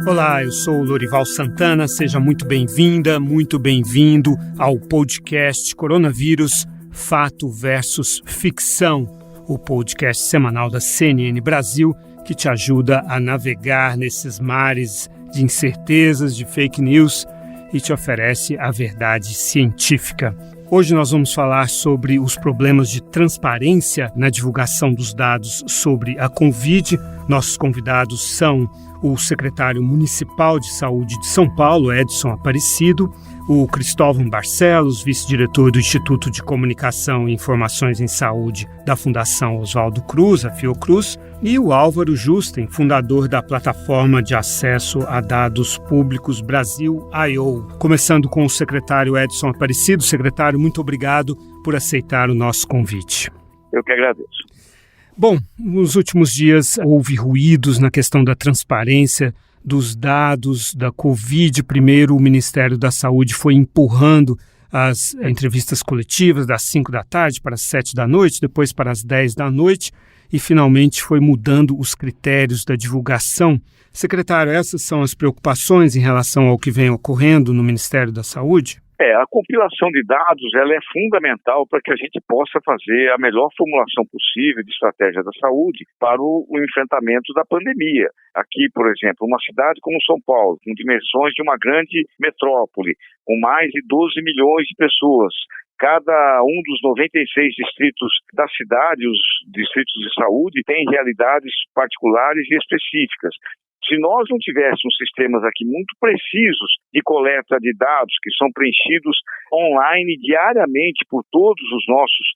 Olá, eu sou o Lorival Santana, seja muito bem-vinda, muito bem-vindo ao podcast Coronavírus, Fato versus Ficção, o podcast semanal da CNN Brasil que te ajuda a navegar nesses mares de incertezas, de fake news e te oferece a verdade científica. Hoje nós vamos falar sobre os problemas de transparência na divulgação dos dados sobre a Covid. Nossos convidados são o secretário municipal de saúde de São Paulo, Edson Aparecido, o Cristóvão Barcelos, vice-diretor do Instituto de Comunicação e Informações em Saúde da Fundação Oswaldo Cruz, a Fiocruz, e o Álvaro Justen, fundador da plataforma de acesso a dados públicos Brasil.io. Começando com o secretário Edson Aparecido. Secretário, muito obrigado por aceitar o nosso convite. Eu que agradeço. Bom, nos últimos dias houve ruídos na questão da transparência dos dados da Covid. Primeiro, o Ministério da Saúde foi empurrando as entrevistas coletivas das 5 da tarde para as 7 da noite, depois para as 10 da noite e finalmente foi mudando os critérios da divulgação. Secretário, essas são as preocupações em relação ao que vem ocorrendo no Ministério da Saúde? A compilação de dados ela é fundamental para que a gente possa fazer a melhor formulação possível de estratégia da saúde para o enfrentamento da pandemia. Aqui, por exemplo, uma cidade como São Paulo, com dimensões de uma grande metrópole, com mais de 12 milhões de pessoas, cada um dos 96 distritos da cidade, os distritos de saúde, tem realidades particulares e específicas. Se nós não tivéssemos sistemas aqui muito precisos de coleta de dados que são preenchidos online diariamente por todos os nossos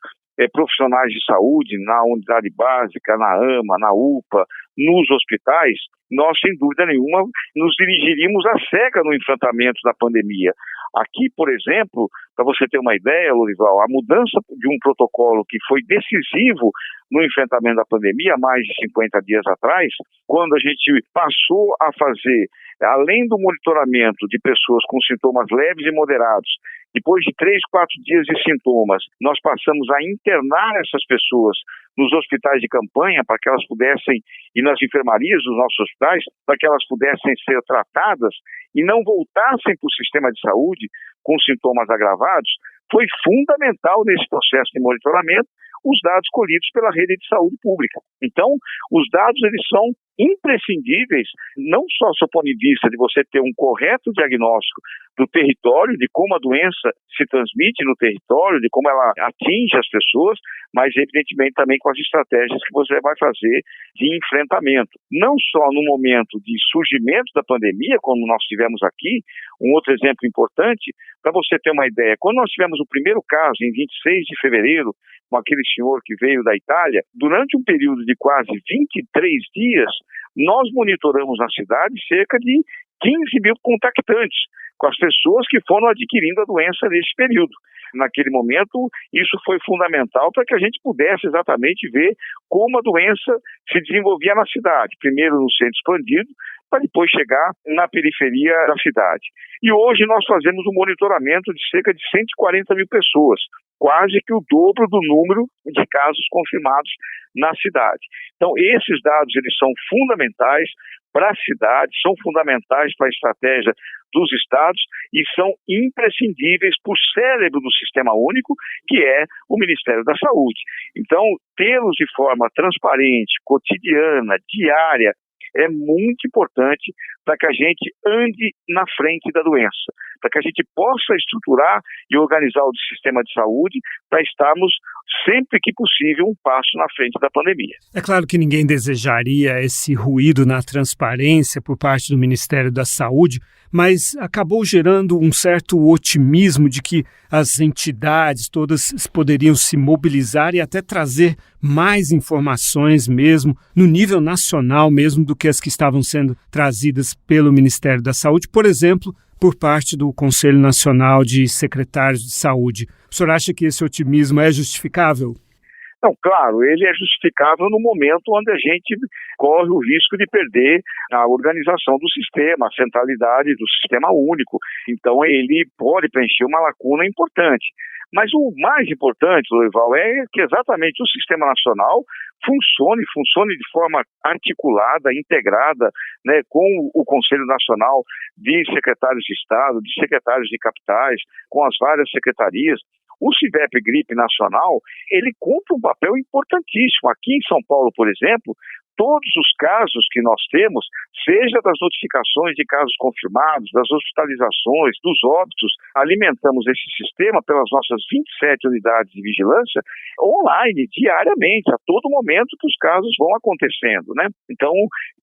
profissionais de saúde, na unidade básica, na AMA, na UPA, nos hospitais, nós, sem dúvida nenhuma, nos dirigiríamos à cega no enfrentamento da pandemia. Aqui, por exemplo, para você ter uma ideia, Lorival, a mudança de um protocolo que foi decisivo no enfrentamento da pandemia, há mais de 50 dias atrás, quando a gente passou a fazer, além do monitoramento de pessoas com sintomas leves e moderados, depois de 3, 4 dias de sintomas, nós passamos a internar essas pessoas nos hospitais de campanha para que elas pudessem, e nas enfermarias dos nossos hospitais, para que elas pudessem ser tratadas e não voltassem para o sistema de saúde com sintomas agravados. Foi fundamental nesse processo de monitoramento os dados colhidos pela rede de saúde pública. Então, os dados eles são imprescindíveis, não só do ponto de vista de você ter um correto diagnóstico do território, de como a doença se transmite no território, de como ela atinge as pessoas, mas evidentemente também com as estratégias que você vai fazer de enfrentamento. Não só no momento de surgimento da pandemia, como nós tivemos aqui, um outro exemplo importante, para você ter uma ideia, quando nós tivemos o primeiro caso, em 26 de fevereiro, com aquele senhor que veio da Itália, durante um período de quase 23 dias, nós monitoramos na cidade cerca de 15 mil contactantes, com as pessoas que foram adquirindo a doença nesse período. Naquele momento, isso foi fundamental para que a gente pudesse exatamente ver como a doença se desenvolvia na cidade, primeiro no centro expandido, para depois chegar na periferia da cidade. E hoje nós fazemos um monitoramento de cerca de 140 mil pessoas, quase que o dobro do número de casos confirmados na cidade. Então, esses dados eles são fundamentais para a cidade, são fundamentais para a estratégia dos estados e são imprescindíveis para o cérebro do Sistema Único, que é o Ministério da Saúde. Então, tê-los de forma transparente, cotidiana, diária, é muito importante para que a gente ande na frente da doença, para que a gente possa estruturar e organizar o sistema de saúde para estarmos, sempre que possível, um passo na frente da pandemia. É claro que ninguém desejaria esse ruído na transparência por parte do Ministério da Saúde, mas acabou gerando um certo otimismo de que as entidades todas poderiam se mobilizar e até trazer mais informações mesmo, no nível nacional mesmo, do que as que estavam sendo trazidas pelo Ministério da Saúde, por exemplo, por parte do Conselho Nacional de Secretários de Saúde. O senhor acha que esse otimismo é justificável? Não, claro, ele é justificável no momento onde a gente corre o risco de perder a organização do sistema, a centralidade do sistema único. Então, ele pode preencher uma lacuna importante. Mas o mais importante, Lourival, é que exatamente o sistema nacional funcione de forma articulada, integrada, né, com o Conselho Nacional de Secretários de Estado, de Secretários de Capitais, com as várias secretarias. O CIVEP-Gripe Nacional, ele cumpre um papel importantíssimo. Aqui em São Paulo, por exemplo, todos os casos que nós temos, seja das notificações de casos confirmados, das hospitalizações, dos óbitos, alimentamos esse sistema pelas nossas 27 unidades de vigilância online, diariamente, a todo momento que os casos vão acontecendo, né? Então,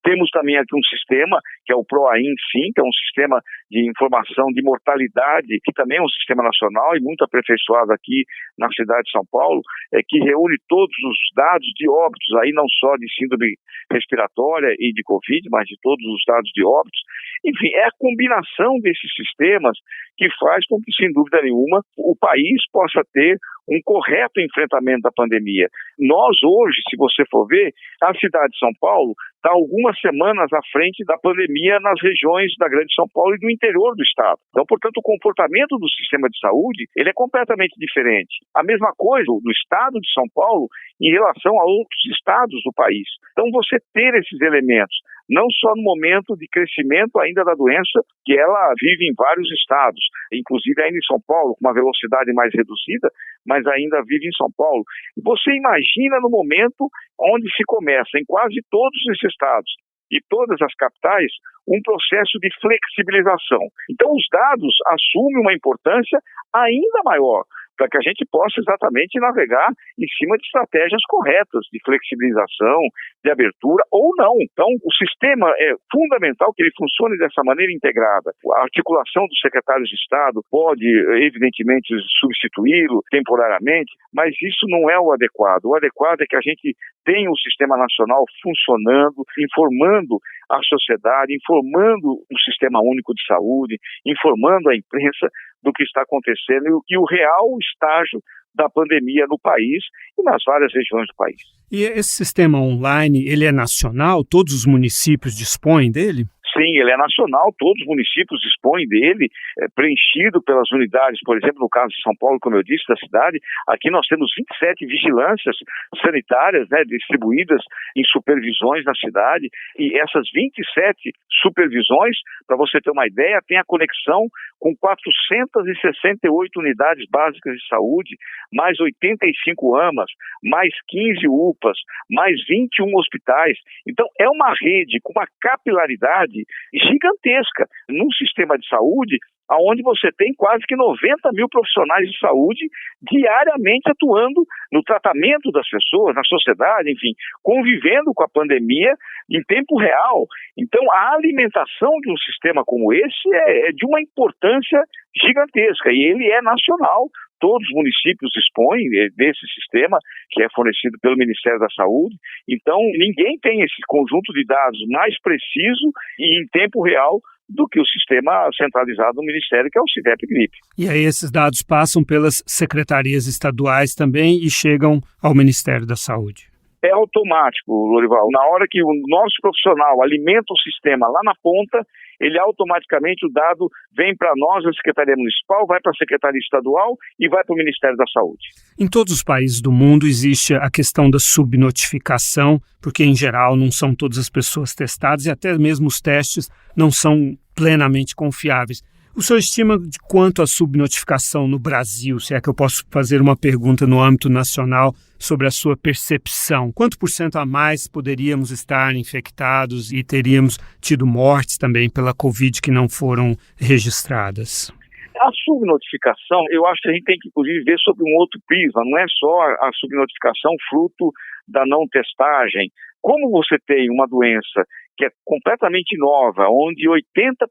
temos também aqui um sistema, que é o PROAIN-Sim, que é um sistema de informação de mortalidade, que também é um sistema nacional e muito aperfeiçoado aqui na cidade de São Paulo, que reúne todos os dados de óbitos, aí não só de síndrome respiratória e de Covid, mas de todos os dados de óbitos. Enfim, é a combinação desses sistemas que faz com que, sem dúvida nenhuma, o país possa ter um correto enfrentamento da pandemia. Nós hoje, se você for ver, a cidade de São Paulo está algumas semanas à frente da pandemia nas regiões da Grande São Paulo e do interior do estado. Então, portanto, o comportamento do sistema de saúde, ele é completamente diferente. A mesma coisa do estado de São Paulo em relação a outros estados do país. Então, você ter esses elementos, não só no momento de crescimento ainda da doença, que ela vive em vários estados, inclusive ainda em São Paulo, com uma velocidade mais reduzida, mas ainda vive em São Paulo. Você imagina no momento onde se começa, em quase todos esses estados e todas as capitais, um processo de flexibilização. Então, os dados assumem uma importância ainda maior, para que a gente possa exatamente navegar em cima de estratégias corretas de flexibilização, de abertura ou não. Então, o sistema é fundamental que ele funcione dessa maneira integrada. A articulação dos secretários de Estado pode, evidentemente, substituí-lo temporariamente, mas isso não é o adequado. O adequado é que a gente tenha um sistema nacional funcionando, informando a sociedade, informando o Sistema Único de Saúde, informando a imprensa do que está acontecendo e o real estágio da pandemia no país e nas várias regiões do país. E esse sistema online, ele é nacional? Todos os municípios dispõem dele? Sim, ele é nacional, todos os municípios dispõem dele, preenchido pelas unidades, por exemplo, no caso de São Paulo, como eu disse, da cidade, aqui nós temos 27 vigilâncias sanitárias, né, distribuídas em supervisões na cidade, e essas 27 supervisões, para você ter uma ideia, tem a conexão com 468 unidades básicas de saúde, mais 85 AMAs, mais 15 UPAs, mais 21 hospitais. Então, é uma rede com uma capilaridade gigantesca num sistema de saúde onde você tem quase que 90 mil profissionais de saúde diariamente atuando no tratamento das pessoas, na sociedade, enfim, convivendo com a pandemia em tempo real. Então, a alimentação de um sistema como esse é de uma importância gigantesca e ele é nacional. Todos os municípios dispõem desse sistema que é fornecido pelo Ministério da Saúde. Então, ninguém tem esse conjunto de dados mais preciso e em tempo real do que o sistema centralizado do Ministério, que é o CIVEP-Gripe. E aí esses dados passam pelas secretarias estaduais também e chegam ao Ministério da Saúde? É automático, Lourival. Na hora que o nosso profissional alimenta o sistema lá na ponta, ele automaticamente, o dado vem para nós, a Secretaria Municipal, vai para a Secretaria Estadual e vai para o Ministério da Saúde. Em todos os países do mundo existe a questão da subnotificação, porque em geral não são todas as pessoas testadas e até mesmo os testes não são plenamente confiáveis. O senhor estima de quanto a subnotificação no Brasil, se é que eu posso fazer uma pergunta no âmbito nacional sobre a sua percepção? Quanto por cento a mais poderíamos estar infectados e teríamos tido mortes também pela Covid que não foram registradas? A subnotificação, eu acho que a gente tem que, inclusive, ver sob um outro prisma. Não é só a subnotificação fruto da não testagem. Como você tem uma doença que é completamente nova, onde 80%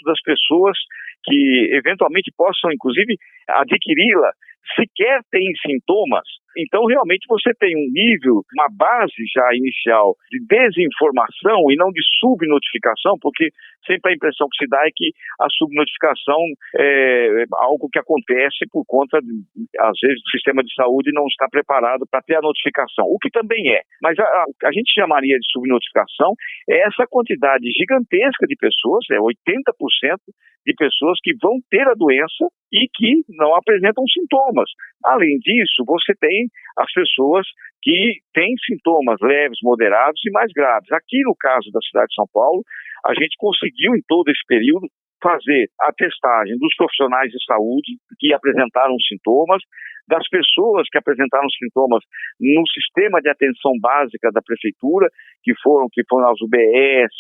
das pessoas que eventualmente possam, inclusive, adquiri-la, sequer têm sintomas, então realmente você tem um nível, uma base já inicial de desinformação e não de subnotificação, porque sempre a impressão que se dá é que a subnotificação é algo que acontece por conta, às vezes, o sistema de saúde não está preparado para ter a notificação, o que também é. Mas a gente chamaria de subnotificação é essa quantidade gigantesca de pessoas, 80% de pessoas que vão ter a doença e que não apresentam sintomas. Além disso, você tem as pessoas que têm sintomas leves, moderados e mais graves. Aqui no caso da cidade de São Paulo, a gente conseguiu em todo esse período fazer a testagem dos profissionais de saúde que apresentaram sintomas, das pessoas que apresentaram sintomas no sistema de atenção básica da prefeitura, que foram as UBS,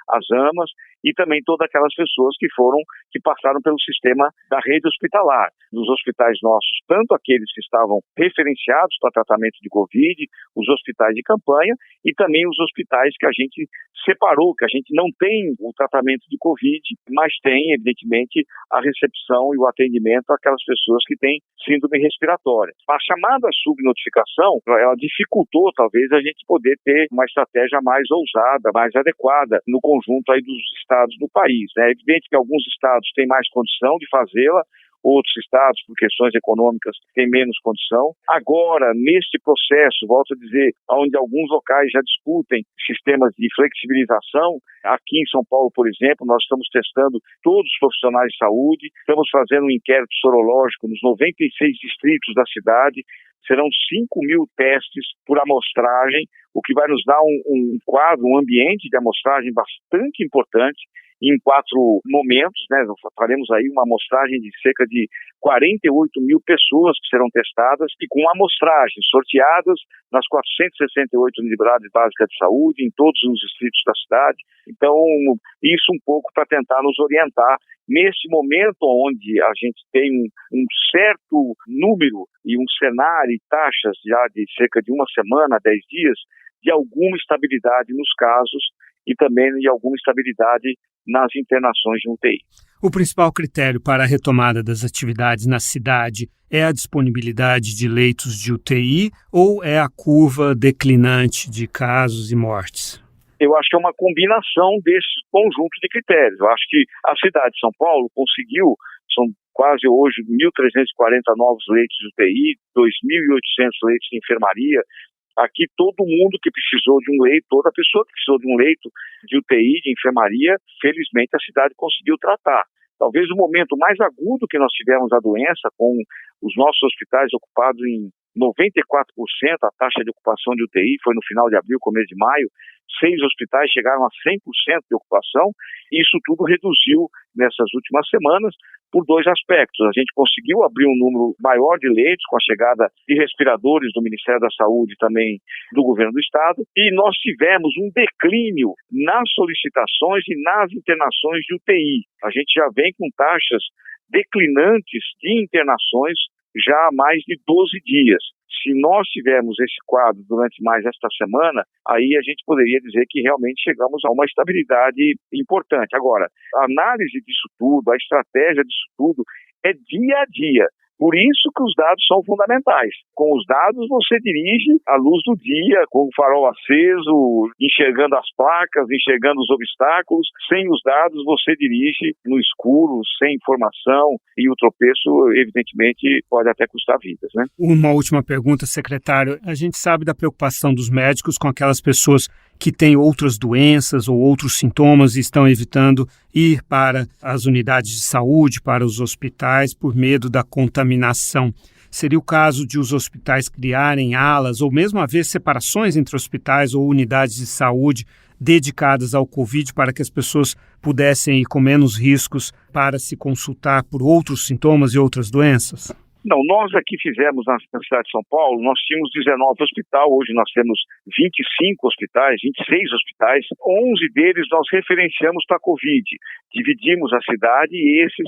as AMAs, e também todas aquelas pessoas que passaram pelo sistema da rede hospitalar, nos hospitais nossos, tanto aqueles que estavam referenciados para tratamento de Covid, os hospitais de campanha, e também os hospitais que a gente separou, que a gente não tem o tratamento de Covid, mas tem, evidentemente, a recepção e o atendimento àquelas pessoas que têm síndrome respiratória. A chamada subnotificação, ela dificultou, talvez, a gente poder ter uma estratégia mais ousada, mais adequada no conjunto aí dos estados do país. É evidente que alguns estados têm mais condição de fazê-la, outros estados, por questões econômicas, têm menos condição. Agora, neste processo, volto a dizer, onde alguns locais já discutem sistemas de flexibilização, aqui em São Paulo, por exemplo, nós estamos testando todos os profissionais de saúde, estamos fazendo um inquérito sorológico nos 96 distritos da cidade, serão 5.000 testes por amostragem, o que vai nos dar um quadro, um ambiente de amostragem bastante importante, em 4 momentos, né? Faremos aí uma amostragem de cerca de 48.000 pessoas que serão testadas e com amostragens sorteadas nas 468 unidades básicas de saúde, em todos os distritos da cidade. Então, isso um pouco para tentar nos orientar nesse momento onde a gente tem um certo número e um cenário e taxas já de cerca de 1 semana, 10 dias, de alguma estabilidade nos casos e também de alguma estabilidade nas internações de UTI. O principal critério para a retomada das atividades na cidade é a disponibilidade de leitos de UTI ou é a curva declinante de casos e mortes? Eu acho que é uma combinação desse conjunto de critérios. Eu acho que a cidade de São Paulo conseguiu, são quase hoje 1.340 novos leitos de UTI, 2.800 leitos de enfermaria. Aqui todo mundo que precisou de um leito, toda pessoa que precisou de um leito de UTI, de enfermaria, felizmente a cidade conseguiu tratar. Talvez o momento mais agudo que nós tivemos da doença, com os nossos hospitais ocupados em 94%, a taxa de ocupação de UTI foi no final de abril, começo de maio, 6 hospitais chegaram a 100% de ocupação, e isso tudo reduziu nessas últimas semanas por 2 aspectos. A gente conseguiu abrir um número maior de leitos com a chegada de respiradores do Ministério da Saúde e também do Governo do Estado, e nós tivemos um declínio nas solicitações e nas internações de UTI. A gente já vem com taxas declinantes de internações já há mais de 12 dias. Se nós tivermos esse quadro durante mais esta semana, aí a gente poderia dizer que realmente chegamos a uma estabilidade importante. Agora, a análise disso tudo, a estratégia disso tudo é dia a dia. Por isso que os dados são fundamentais. Com os dados você dirige à luz do dia, com o farol aceso, enxergando as placas, enxergando os obstáculos. Sem os dados você dirige no escuro, sem informação, e o tropeço, evidentemente, pode até custar vidas, né? Uma última pergunta, secretário. A gente sabe da preocupação dos médicos com aquelas pessoas que têm outras doenças ou outros sintomas e estão evitando ir para as unidades de saúde, para os hospitais, por medo da contaminação. Seria o caso de os hospitais criarem alas ou mesmo haver separações entre hospitais ou unidades de saúde dedicadas ao Covid para que as pessoas pudessem ir com menos riscos para se consultar por outros sintomas e outras doenças? Não, nós aqui fizemos na cidade de São Paulo, nós tínhamos 19 hospitais, hoje nós temos 25 hospitais, 26 hospitais, 11 deles nós referenciamos para a Covid. Dividimos a cidade e esses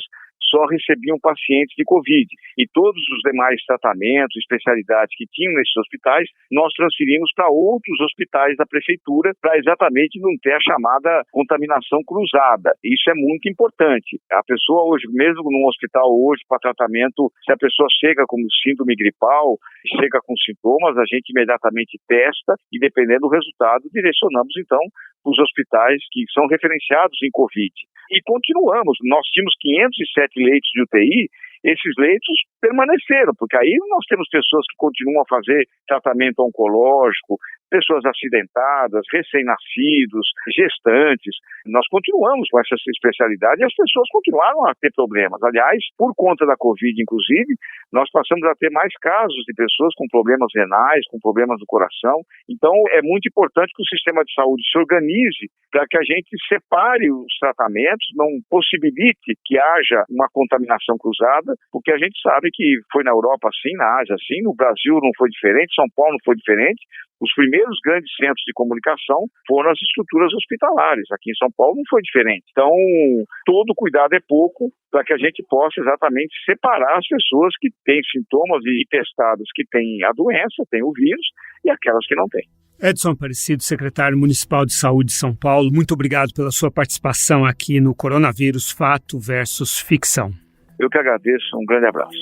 só recebiam pacientes de Covid. E todos os demais tratamentos, especialidades que tinham nesses hospitais, nós transferimos para outros hospitais da prefeitura para exatamente não ter a chamada contaminação cruzada. Isso é muito importante. A pessoa hoje, mesmo num hospital hoje para tratamento, se a pessoa chega com síndrome gripal, chega com sintomas, a gente imediatamente testa e, dependendo do resultado, direcionamos então para os hospitais que são referenciados em Covid. E continuamos. Nós tínhamos 507 leitos de UTI, esses leitos permaneceram, porque aí nós temos pessoas que continuam a fazer tratamento oncológico, pessoas acidentadas, recém-nascidos, gestantes. Nós continuamos com essa especialidade e as pessoas continuaram a ter problemas. Aliás, por conta da Covid, inclusive, nós passamos a ter mais casos de pessoas com problemas renais, com problemas do coração. Então, é muito importante que o sistema de saúde se organize para que a gente separe os tratamentos, não possibilite que haja uma contaminação cruzada, porque a gente sabe que foi na Europa assim, na Ásia assim, no Brasil não foi diferente, São Paulo não foi diferente. Os primeiros grandes centros de comunicação foram as estruturas hospitalares. Aqui em São Paulo não foi diferente. Então, todo cuidado é pouco para que a gente possa exatamente separar as pessoas que têm sintomas e testadas que têm a doença, têm o vírus, e aquelas que não têm. Edson Aparecido, secretário municipal de saúde de São Paulo, muito obrigado pela sua participação aqui no Coronavírus Fato versus Ficção. Eu que agradeço, um grande abraço.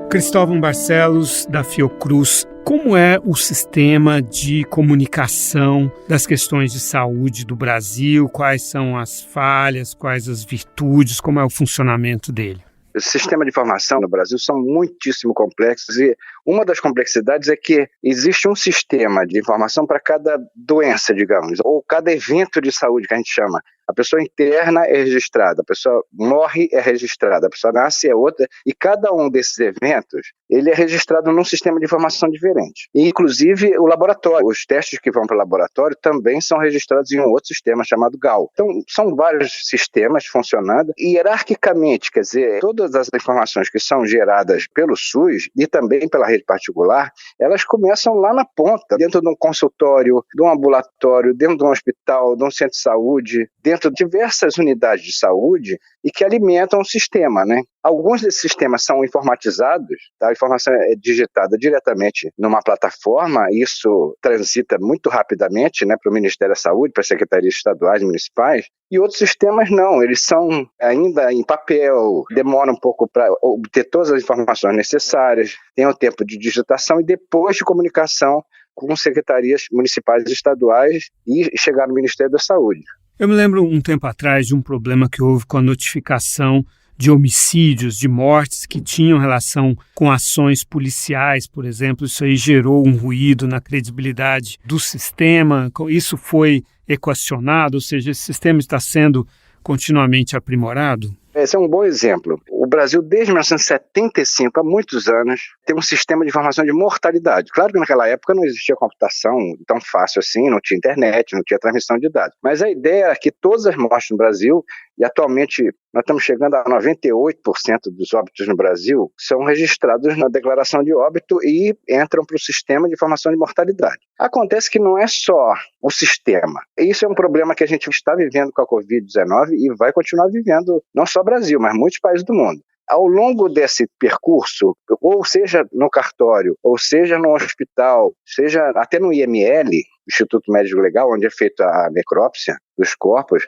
Cristóvão Barcelos, da Fiocruz, como é o sistema de comunicação das questões de saúde do Brasil? Quais são as falhas, quais as virtudes, como é o funcionamento dele? Os sistemas de informação no Brasil são muitíssimo complexos e uma das complexidades é que existe um sistema de informação para cada doença, digamos, ou cada evento de saúde que a gente chama. A pessoa interna é registrada, a pessoa morre é registrada, a pessoa nasce é outra, e cada um desses eventos, ele é registrado num sistema de informação diferente. E, inclusive, o laboratório, os testes que vão para o laboratório também são registrados em um outro sistema chamado GAL. Então, são vários sistemas funcionando, e hierarquicamente, quer dizer, todas as informações que são geradas pelo SUS e também pela rede particular, elas começam lá na ponta, dentro de um consultório, de um ambulatório, dentro de um hospital, de um centro de saúde, dentro de diversas unidades de saúde e que alimentam o sistema, né? Alguns desses sistemas são informatizados, tá? A informação é digitada diretamente numa plataforma, isso transita muito rapidamente, né, para o Ministério da Saúde, para as secretarias estaduais e municipais, e outros sistemas não, eles são ainda em papel, demoram um pouco para obter todas as informações necessárias, tem o tempo de digitação e depois de comunicação com secretarias municipais e estaduais e chegar no Ministério da Saúde. Eu me lembro um tempo atrás de um problema que houve com a notificação de homicídios, de mortes que tinham relação com ações policiais, por exemplo. Isso aí gerou um ruído na credibilidade do sistema. Isso foi equacionado, ou seja, esse sistema está sendo continuamente aprimorado? Esse é um bom exemplo. O Brasil, desde 1975, há muitos anos, tem um sistema de informação de mortalidade. Claro que naquela época não existia computação tão fácil assim, não tinha internet, não tinha transmissão de dados. Mas a ideia era que todas as mortes no Brasil, e atualmente nós estamos chegando a 98% dos óbitos no Brasil, são registrados na declaração de óbito e entram para o sistema de informação de mortalidade. Acontece que não é só o sistema. Isso é um problema que a gente está vivendo com a Covid-19 e vai continuar vivendo, não só o Brasil, mas muitos países do mundo. Ao longo desse percurso, ou seja no cartório, ou seja no hospital, seja até no IML, Instituto Médico Legal, onde é feita a necrópsia dos corpos,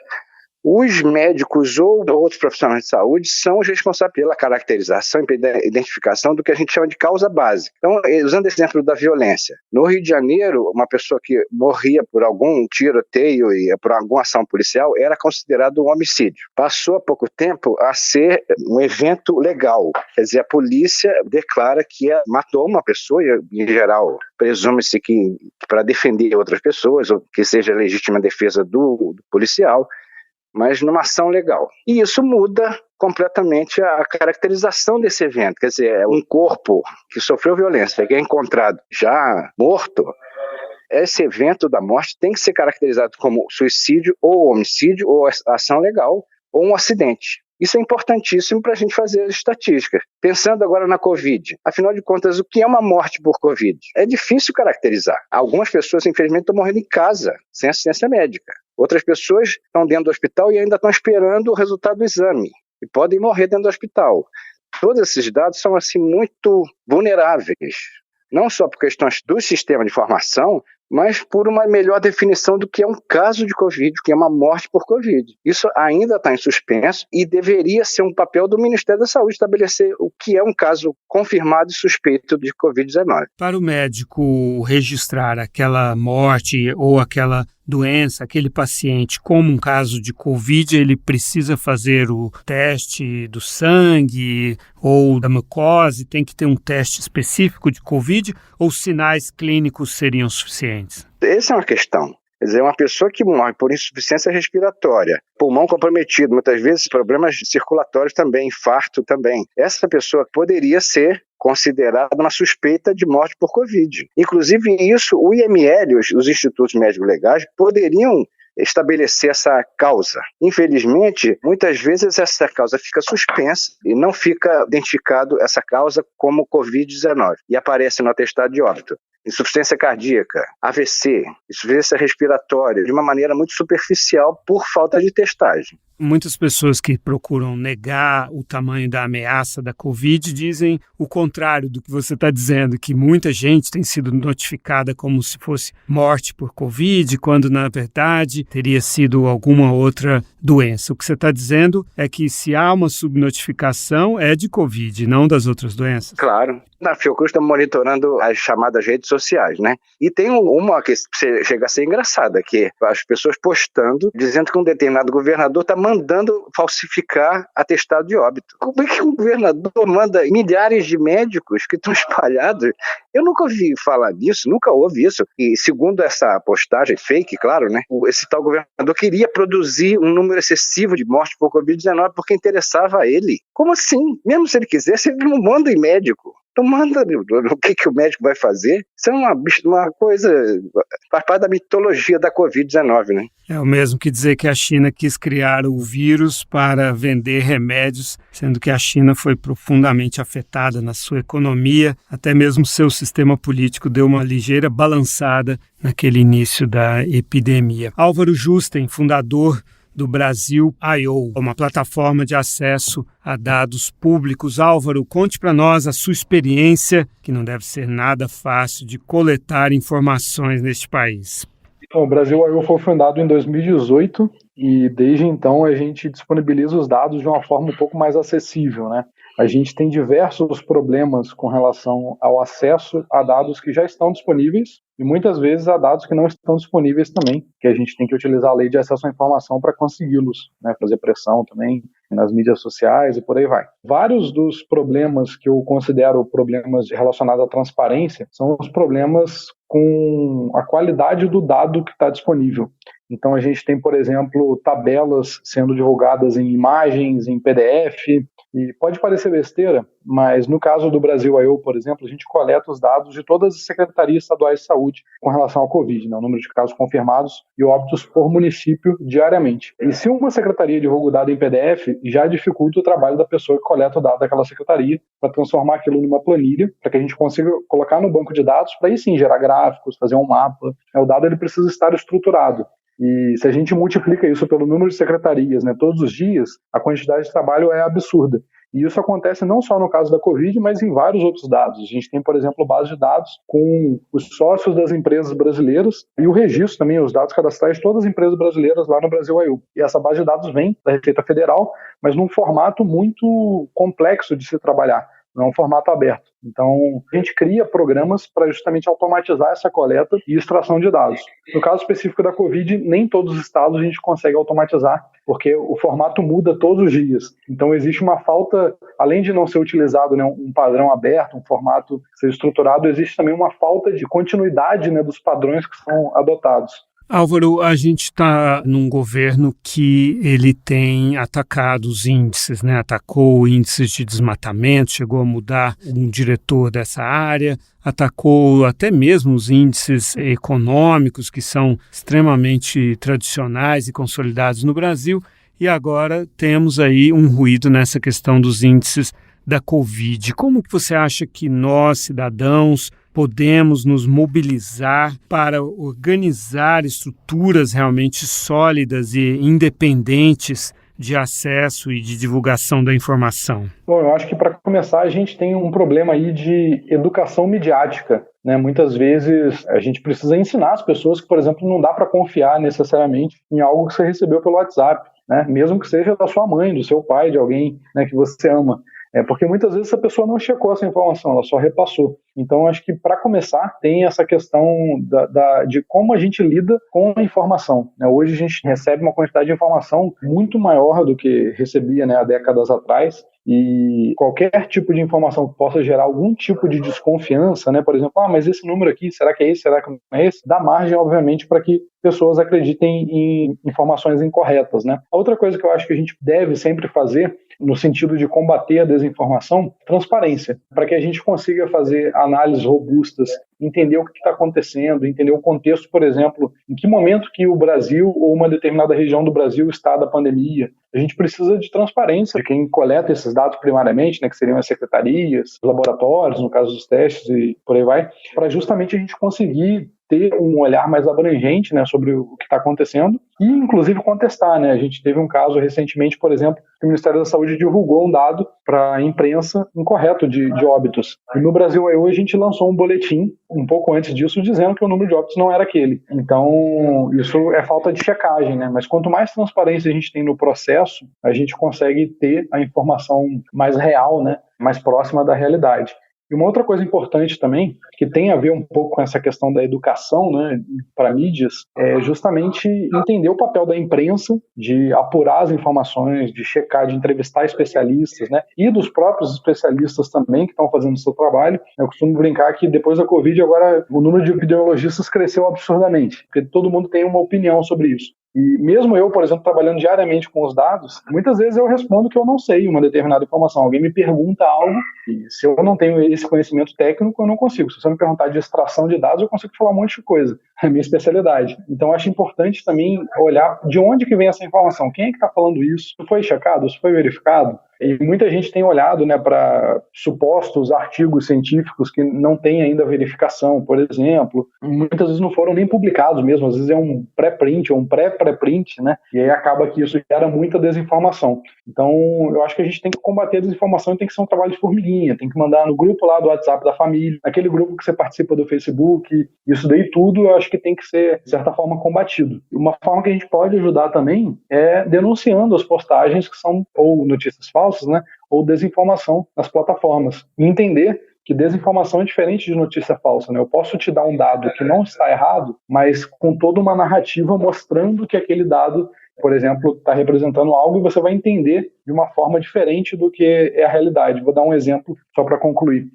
os médicos ou outros profissionais de saúde são os responsáveis pela caracterização e pela identificação do que a gente chama de causa básica. Então, usando o exemplo da violência, no Rio de Janeiro, uma pessoa que morria por algum tiroteio e por alguma ação policial era considerado um homicídio. Passou há pouco tempo a ser um evento legal. Quer dizer, a polícia declara que matou uma pessoa, em geral, presume-se que para defender outras pessoas, ou que seja legítima defesa do policial, mas numa ação legal. E isso muda completamente a caracterização desse evento. Quer dizer, um corpo que sofreu violência, que é encontrado já morto, esse evento da morte tem que ser caracterizado como suicídio ou homicídio ou ação legal ou um acidente. Isso é importantíssimo para a gente fazer as estatísticas. Pensando agora na Covid, afinal de contas, o que é uma morte por Covid? É difícil caracterizar. Algumas pessoas, infelizmente, estão morrendo em casa, sem assistência médica. Outras pessoas estão dentro do hospital e ainda estão esperando o resultado do exame e podem morrer dentro do hospital. Todos esses dados são assim muito vulneráveis, não só por questões do sistema de informação, mas por uma melhor definição do que é um caso de Covid, o que é uma morte por Covid. Isso ainda está em suspenso e deveria ser um papel do Ministério da Saúde estabelecer o que é um caso confirmado e suspeito de Covid-19. Para o médico registrar aquela morte ou aquela doença, aquele paciente como um caso de Covid, ele precisa fazer o teste do sangue ou da mucosa, tem que ter um teste específico de Covid ou sinais clínicos seriam suficientes? Essa é uma questão. Quer dizer, uma pessoa que morre por insuficiência respiratória, pulmão comprometido, muitas vezes problemas circulatórios também, infarto também. Essa pessoa poderia ser considerada uma suspeita de morte por Covid. Inclusive isso, o IML, os institutos médicos legais, poderiam estabelecer essa causa. Infelizmente, muitas vezes essa causa fica suspensa e não fica identificado essa causa como Covid-19 e aparece no atestado de óbito. Insuficiência cardíaca, AVC, insuficiência respiratória, de uma maneira muito superficial por falta de testagem. Muitas pessoas que procuram negar o tamanho da ameaça da Covid dizem o contrário do que você está dizendo, que muita gente tem sido notificada como se fosse morte por Covid, quando na verdade teria sido alguma outra doença. O que você está dizendo é que se há uma subnotificação é de Covid, não das outras doenças? Claro. Na Fiocruz está monitorando as chamadas redes sociais, né? E tem uma que chega a ser engraçada, que é as pessoas postando, dizendo que um determinado governador está mandando falsificar atestado de óbito. Como é que um governador manda milhares de médicos que estão espalhados? Eu nunca ouvi falar nisso, nunca houve isso. E segundo essa postagem fake, claro, né? Esse tal governador queria produzir um número excessivo de mortes por Covid-19 porque interessava a ele. Como assim? Mesmo se ele quisesse, ele não manda em médico. Então manda o que o médico vai fazer. Isso é uma coisa, faz parte da mitologia da Covid-19, né? É o mesmo que dizer que a China quis criar o vírus para vender remédios, sendo que a China foi profundamente afetada na sua economia, até mesmo seu sistema político deu uma ligeira balançada naquele início da epidemia. Álvaro Justen, fundador do Brasil.io, uma plataforma de acesso a dados públicos. Álvaro, conte para nós a sua experiência, que não deve ser nada fácil, de coletar informações neste país. Então, o Brasil.io foi fundado em 2018 e desde então a gente disponibiliza os dados de uma forma um pouco mais acessível, né? A gente tem diversos problemas com relação ao acesso a dados que já estão disponíveis e muitas vezes a dados que não estão disponíveis também, que a gente tem que utilizar a lei de acesso à informação para consegui-los, né? Fazer pressão também nas mídias sociais e por aí vai. Vários dos problemas que eu considero problemas relacionados à transparência são os problemas com a qualidade do dado que está disponível. Então a gente tem, por exemplo, tabelas sendo divulgadas em imagens, em PDF, e pode parecer besteira, mas no caso do Brasil.io, por exemplo, a gente coleta os dados de todas as secretarias estaduais de saúde com relação ao Covid, né, o número de casos confirmados e óbitos por município diariamente. E se uma secretaria divulga o dado em PDF, já dificulta o trabalho da pessoa que coleta o dado daquela secretaria para transformar aquilo numa planilha, para que a gente consiga colocar no banco de dados, para aí sim gerar gráficos, fazer um mapa. O dado ele precisa estar estruturado. E se a gente multiplica isso pelo número de secretarias, né, todos os dias, a quantidade de trabalho é absurda. E isso acontece não só no caso da Covid, mas em vários outros dados. A gente tem, por exemplo, base de dados com os sócios das empresas brasileiras e o registro também, os dados cadastrais de todas as empresas brasileiras lá no Brasil.io. E essa base de dados vem da Receita Federal, mas num formato muito complexo de se trabalhar. Não é um formato aberto. Então, a gente cria programas para justamente automatizar essa coleta e extração de dados. No caso específico da Covid, nem todos os estados a gente consegue automatizar, porque o formato muda todos os dias. Então, existe uma falta, além de não ser utilizado, né, um padrão aberto, um formato ser estruturado, existe também uma falta de continuidade, né, dos padrões que são adotados. Álvaro, a gente está num governo que ele tem atacado os índices, né? Atacou índices de desmatamento, chegou a mudar um diretor dessa área, atacou até mesmo os índices econômicos que são extremamente tradicionais e consolidados no Brasil. e agora temos aí um ruído nessa questão dos índices da Covid. Como que você acha que nós, cidadãos, podemos nos mobilizar para organizar estruturas realmente sólidas e independentes de acesso e de divulgação da informação? Bom, eu acho que para começar a gente tem um problema aí de educação midiática, né? Muitas vezes a gente precisa ensinar as pessoas que, por exemplo, não dá para confiar necessariamente em algo que você recebeu pelo WhatsApp, né? Mesmo que seja da sua mãe, do seu pai, de alguém, né, que você ama. Porque muitas vezes a pessoa não checou essa informação, ela só repassou. Então, acho que para começar, tem essa questão de como a gente lida com a informação, né? Hoje a gente recebe uma quantidade de informação muito maior do que recebia, né, há décadas atrás, e qualquer tipo de informação que possa gerar algum tipo de desconfiança, né? Por exemplo, mas esse número aqui, será que é esse, será que não é esse? Dá margem, obviamente, para que pessoas acreditem em informações incorretas, né? A outra coisa que eu acho que a gente deve sempre fazer, no sentido de combater a desinformação, transparência, para que a gente consiga fazer análises robustas, entender o que está acontecendo, entender o contexto, por exemplo, em que momento que o Brasil ou uma determinada região do Brasil está da pandemia. A gente precisa de transparência de quem coleta esses dados primariamente, né, que seriam as secretarias, os laboratórios, no caso dos testes e por aí vai, para justamente a gente conseguir ter um olhar mais abrangente, né, sobre o que está acontecendo e, inclusive, contestar, né? A gente teve um caso recentemente, por exemplo, que o Ministério da Saúde divulgou um dado para a imprensa incorreto de óbitos. E no Brasil, hoje, a gente lançou um boletim, um pouco antes disso, dizendo que o número de óbitos não era aquele. Então, isso é falta de checagem, né? Mas quanto mais transparência a gente tem no processo, a gente consegue ter a informação mais real, né? Mais próxima da realidade. E uma outra coisa importante também, que tem a ver um pouco com essa questão da educação, né, para mídias, é justamente entender o papel da imprensa de apurar as informações, de checar, de entrevistar especialistas, né, e dos próprios especialistas também que estão fazendo o seu trabalho. Eu costumo brincar que depois da Covid, agora o número de epidemiologistas cresceu absurdamente, porque todo mundo tem uma opinião sobre isso. E mesmo eu, por exemplo, trabalhando diariamente com os dados, muitas vezes eu respondo que eu não sei uma determinada informação. Alguém me pergunta algo e se eu não tenho esse conhecimento técnico, eu não consigo. Se você me perguntar de extração de dados, eu consigo falar um monte de coisa. É a minha especialidade. Então, eu acho importante também olhar de onde que vem essa informação. Quem é que está falando isso? Isso foi checado? Isso foi verificado? E muita gente tem olhado, né, para supostos artigos científicos que não têm ainda verificação, por exemplo. Muitas vezes não foram nem publicados mesmo, às vezes é um pré-print ou um pré-pré-print, né? E aí acaba que isso gera muita desinformação. Então, eu acho que a gente tem que combater a desinformação e tem que ser um trabalho de formiguinha, tem que mandar no grupo lá do WhatsApp da família, naquele grupo que você participa do Facebook, isso daí tudo eu acho que tem que ser, de certa forma, combatido. Uma forma que a gente pode ajudar também é denunciando as postagens que são ou notícias falsas, né, ou desinformação nas plataformas. E entender que desinformação é diferente de notícia falsa, né? Eu posso te dar um dado que não está errado, mas com toda uma narrativa mostrando que aquele dado, por exemplo, está representando algo e você vai entender de uma forma diferente do que é a realidade. Vou dar um exemplo só para concluir.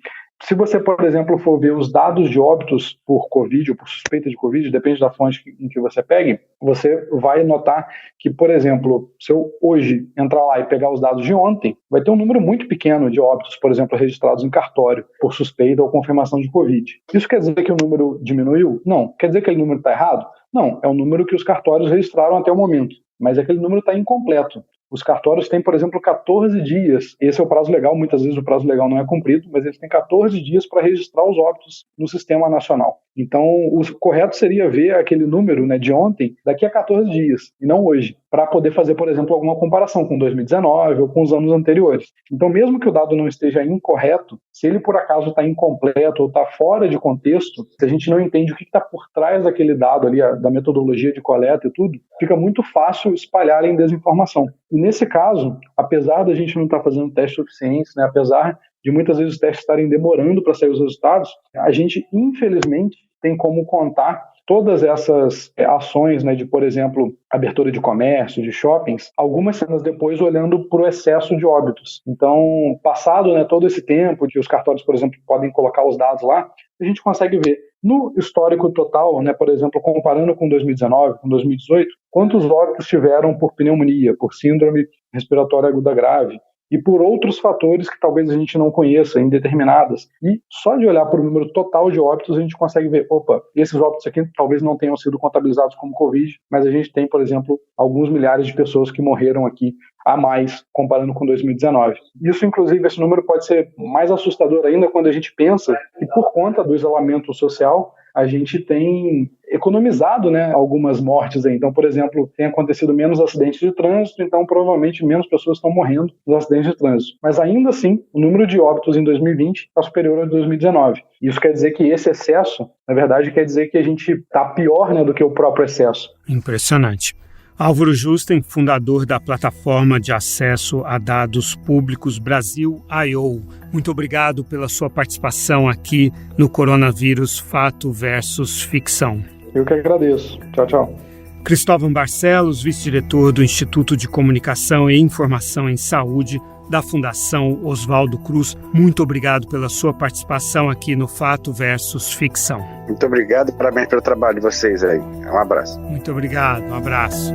Se você, por exemplo, for ver os dados de óbitos por Covid ou por suspeita de Covid, depende da fonte em que você pegue, você vai notar que, por exemplo, se eu hoje entrar lá e pegar os dados de ontem, vai ter um número muito pequeno de óbitos, por exemplo, registrados em cartório por suspeita ou confirmação de Covid. Isso quer dizer que o número diminuiu? Não. Quer dizer que aquele número está errado? Não. É o número que os cartórios registraram até o momento, mas aquele número está incompleto. Os cartórios têm, por exemplo, 14 dias. Esse é o prazo legal, muitas vezes o prazo legal não é cumprido, mas eles têm 14 dias para registrar os óbitos no sistema nacional. Então, o correto seria ver aquele número, né, de ontem, daqui a 14 dias, e não hoje, para poder fazer, por exemplo, alguma comparação com 2019 ou com os anos anteriores. Então, mesmo que o dado não esteja incorreto, se ele por acaso está incompleto ou está fora de contexto, se a gente não entende o que está por trás daquele dado ali, da metodologia de coleta e tudo, fica muito fácil espalharem desinformação. E nesse caso, apesar da gente não estar fazendo testes suficientes, né, apesar de muitas vezes os testes estarem demorando para sair os resultados, a gente, infelizmente, tem como contar todas essas ações, né, de, por exemplo, abertura de comércio, de shoppings, algumas semanas depois olhando para o excesso de óbitos. Então, passado, né, todo esse tempo que os cartórios, por exemplo, podem colocar os dados lá, a gente consegue ver no histórico total, né, por exemplo, comparando com 2019, com 2018, quantos óbitos tiveram por pneumonia, por síndrome respiratória aguda grave, e por outros fatores que talvez a gente não conheça, indeterminadas. E só de olhar para o número total de óbitos, a gente consegue ver, esses óbitos aqui talvez não tenham sido contabilizados como Covid, mas a gente tem, por exemplo, alguns milhares de pessoas que morreram aqui a mais, comparando com 2019. Isso, inclusive, esse número pode ser mais assustador ainda quando a gente pensa que, por conta do isolamento social, a gente tem economizado, né, algumas mortes aí. Então, por exemplo, tem acontecido menos acidentes de trânsito, então provavelmente menos pessoas estão morrendo nos acidentes de trânsito. Mas ainda assim, o número de óbitos em 2020 está superior ao de 2019. Isso quer dizer que esse excesso, na verdade, quer dizer que a gente está pior, né, do que o próprio excesso. Impressionante. Álvaro Justen, fundador da plataforma de acesso a dados públicos Brasil.io. Muito obrigado pela sua participação aqui no Coronavírus Fato versus Ficção. Eu que agradeço. Tchau, tchau. Cristóvão Barcelos, vice-diretor do Instituto de Comunicação e Informação em Saúde da Fundação Oswaldo Cruz. Muito obrigado pela sua participação aqui no Fato versus Ficção. Muito obrigado e parabéns pelo trabalho de vocês aí. Um abraço. Muito obrigado, um abraço.